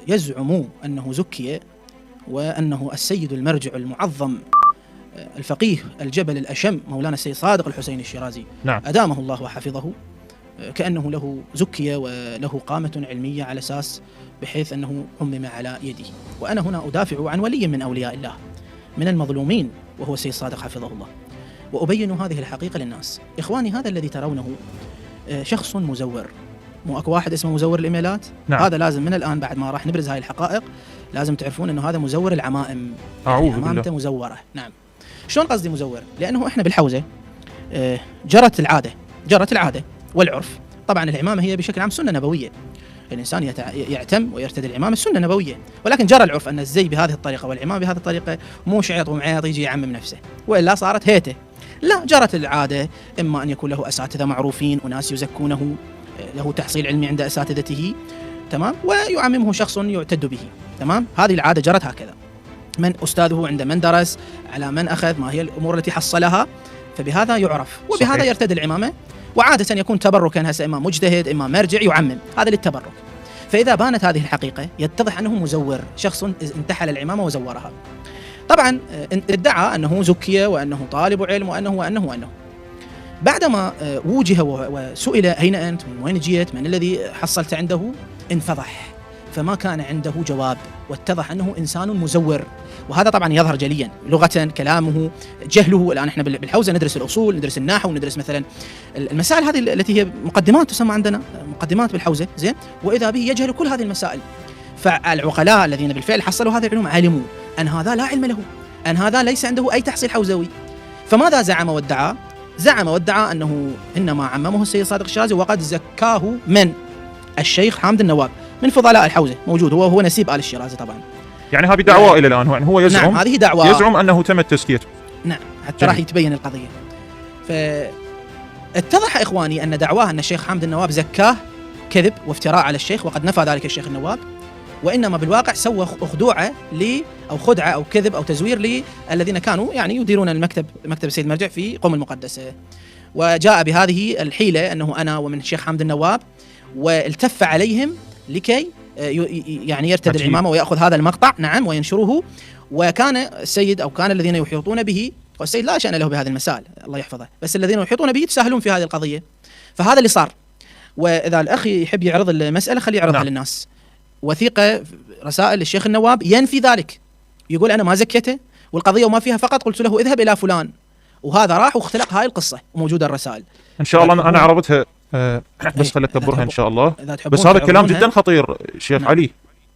يزعم أنه زكي وأنه السيد المرجع المعظم الفقيه الجبل الأشم مولانا السيد صادق الحسين الشيرازي، نعم. أدامه الله وحفظه، كأنه له زكية وله قامة علمية على أساس بحيث أنه عمم على يده. وأنا هنا أدافع عن ولي من أولياء الله من المظلومين وهو السيد صادق حفظه الله، وأبين هذه الحقيقة للناس. إخواني، هذا الذي ترونه شخص مزور، مو أكو واحد اسمه مزور الإيميلات؟ نعم. هذا لازم من الآن بعد ما راح نبرز هاي الحقائق لازم تعرفون أنه هذا مزور العمائم، أعوذ بالله. عمامته مزورة. نعم. شلون قصدي مزور؟ لأنه إحنا بالحوزة جرت العادة والعرف. طبعا العمامة هي بشكل عام سنة نبوية، الإنسان يعتم ويرتدي العمامة، السنة نبوية، ولكن جرى العرف أن الزي بهذه الطريقة والعمامة بهذه الطريقة مو شعيط ومعيط يجي يعمم نفسه، وإلا صارت هيته. لا، جرت العادة إما أن يكون له أساتذة معروفين وناس يزكونه، له تحصيل علمي عند أساتذته، تمام، ويعممه شخص يعتد به، تمام. هذه العادة جرت هكذا، من أستاذه عند من درس، على من أخذ، ما هي الأمور التي حصلها، فبهذا يعرف وبهذا صحيح. يرتدي العمامة. وعادة يكون تبركا، هسه إما مجتهد إما مرجع يعمم، هذا للتبرك. فإذا بانت هذه الحقيقة يتضح أنه مزور، شخص انتحل العمامة وزورها. طبعا ادعى أنه زكي وأنه طالب علم وأنه بعدما وجه وسئل أين أنت، من وين جيت، من الذي حصلت عنده، انفضح، فما كان عنده جواب، واتضح أنه إنسان مزور. وهذا طبعا يظهر جليا، لغة، كلامه، جهله. الآن احنا بالحوزة ندرس الأصول، ندرس النحو، ندرس مثلا المسائل هذه التي هي مقدمات، تسمى عندنا مقدمات بالحوزة، زين، وإذا به يجهل كل هذه المسائل. فالعقلاء الذين بالفعل حصلوا هذه العلوم علموا أن هذا لا علم له، أن هذا ليس عنده أي تحصيل حوزوي. فماذا زعم وادعى؟ زعم وادعى أنه إنما عممه السيد صادق الشيرازي، وقد زكاه من الشيخ حامد النواب من فضلاء الحوزة، موجود هو نسيب آل الشيرازي طبعا. يعني هذه دعوة إلى الآن، يعني هو يزعم، نعم، هذه دعوة، يزعم أنه تمت تزكيته. نعم، حتى راح يتبين القضية. فاتضح إخواني أن دعواه أن الشيخ حامد النواب زكاه كذب وافتراء على الشيخ، وقد نفى ذلك الشيخ النواب، وإنما بالواقع سوى خدوعة أو خدعة أو كذب أو تزوير للذين كانوا يعني يديرون مكتب السيد المرجع في قم المقدسة، وجاء بهذه الحيلة أنه أنا ومن الشيخ حامد النواب، والتف عليهم لكي يعني يرتدي العمامة ويأخذ هذا المقطع، نعم، وينشره. وكان السيد أو كان الذين يحيطون به، والسيد لا شأن له بهذه المسائل الله يحفظه، بس الذين يحيطون به يتساهلون في هذه القضية. فهذا اللي صار. وإذا الأخ يحب يعرض المسألة خليه يعرضها للناس، وثيقة رسائل الشيخ النواب ينفي ذلك، يقول أنا ما زكيته والقضية وما فيها، فقط قلت له اذهب إلى فلان، وهذا راح واختلق هاي القصة، وموجودة الرسائل إن شاء الله. أنا عرضتها بس خليك تكبرها إن شاء الله. بس هذا الكلام جدا خطير شيخ علي،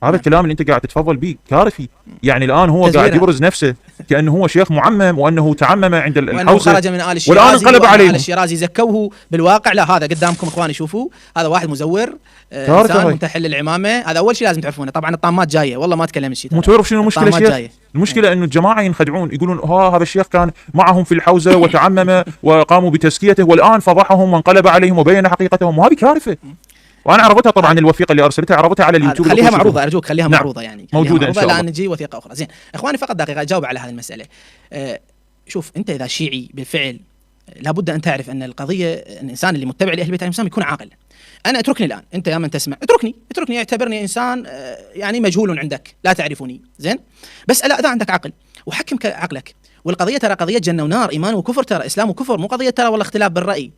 هذا الكلام اللي أنت قاعد تتفضل به كارثي. يعني الآن هو قاعد يبرز نفسه كأنه هو شيخ معمم، وأنه تعمم عند الحوزة، خرج من آل الشيرازي، والآن انقلب عليه. آل الشيرازي زكوه. بالواقع لا، هذا قدامكم إخواني، شوفوا، هذا واحد مزور، إنسان منتحل العمامة. هذا أول شيء لازم تعرفونه. طبعا الطامات جاية، والله ما تكلم الشيء. مو تعرف شنو المشكلة شيخ؟ المشكلة إنه الجماعة ينخدعون، يقولون هذا الشيخ كان معهم في الحوزة وتعمم وقاموا بتزكيته، والآن فضحهم وانقلب عليهم وبين حقيقتهم، وهذه كارثة. وانا عرفتها طبعا، الوثيقه اللي ارسلتها عرفتها على اليوتيوب، خليها معروضه، ارجوك خليها نعم. معروضه، يعني موجوده ان شاء الله. الان نجي وثيقه اخرى. زين اخواني، فقط دقيقه اجاوب على هذه المساله. شوف، انت اذا شيعي بالفعل لابد ان تعرف ان القضيه، الانسان اللي متبع لاهل بيت الاسلام يكون عاقل. انا اتركني الان، انت يا من تسمع اتركني، اعتبرني انسان يعني مجهول عندك، لا تعرفني، زين، بس لا، اذا عندك عقل وحكم عقلك. والقضيه ترى قضيه جنه ونار، ايمان وكفر، ترى اسلام وكفر، مو قضيه ترى والله اختلاف بالراي.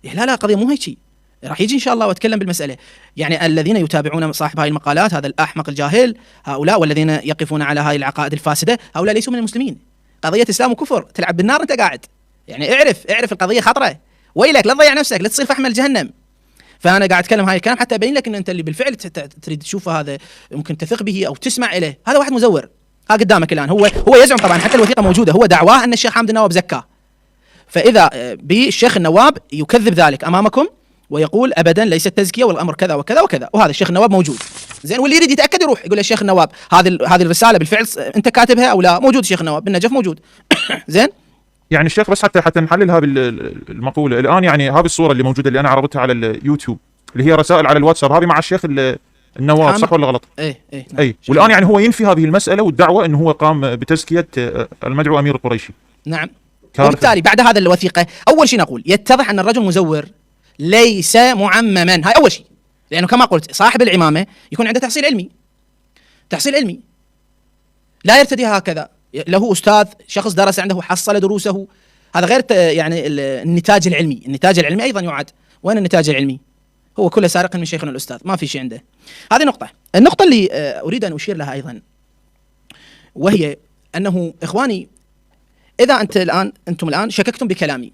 لا قضيه مو هيك. راح يجي إن شاء الله واتكلم بالمسألة. يعني الذين يتابعون صاحب هاي المقالات، هذا الأحمق الجاهل هؤلاء، والذين يقفون على هاي العقائد الفاسدة، هؤلاء ليسوا من المسلمين. قضية إسلام وكفر، تلعب بالنار أنت قاعد، يعني اعرف القضية خطرة، ويلك لا تضيع نفسك، لا تصير فحم الجهنم. فأنا قاعد أتكلم هاي الكلام حتى أبين لك إن أنت اللي بالفعل تريد تشوفه هذا ممكن تثق به أو تسمع إليه، هذا واحد مزور. ها قدامك الآن، هو يزعم طبعا، حتى الوثيقة موجودة، هو دعواه أن الشيخ حامد النواب زكاه. فإذا بالشيخ النواب يكذب ذلك أمامكم ويقول ابدا ليست تزكيه والامر كذا وكذا وكذا، وهذا الشيخ النواب موجود، زين، واللي يريد يتاكد يروح يقول الشيخ النواب هذه الرساله بالفعل انت كاتبها او لا، موجود الشيخ النواب بالنجف موجود. زين، يعني الشيخ بس حتى نحللها بالمقوله الان، يعني هذه الصوره اللي موجوده اللي انا عرضتها على اليوتيوب اللي هي رسائل على الواتساب، هذه مع الشيخ النواب، صح ولا غلط؟ اي والان يعني هو ينفي هذه المساله والدعوه انه هو قام بتزكيه المدعو امير القريشي. نعم. وبالتالي بعد هذا الوثيقه اول شيء نقول يتضح ان الرجل مزور ليس معمما، هاي أول شيء، لأنه كما قلت صاحب العمامة يكون عنده تحصيل علمي، تحصيل علمي، لا يرتدي هكذا، له أستاذ شخص درس عنده وحصل دروسه، هذا غير يعني النتاج العلمي. النتاج العلمي أيضا يعاد. وين النتاج العلمي؟ هو كله سارق من شيخنا الأستاذ، ما في شيء عنده. هذه نقطة. النقطة اللي أريد أن أشير لها أيضا، وهي أنه إخواني، إذا أنتم الآن شككتم بكلامي،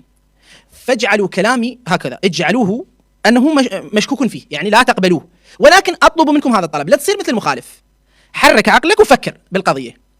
فاجعلوا كلامي هكذا، اجعلوه أنه مشكوك فيه، يعني لا تقبلوه، ولكن أطلب منكم هذا الطلب، لا تصير مثل المخالف. حرك عقلك وفكر بالقضية.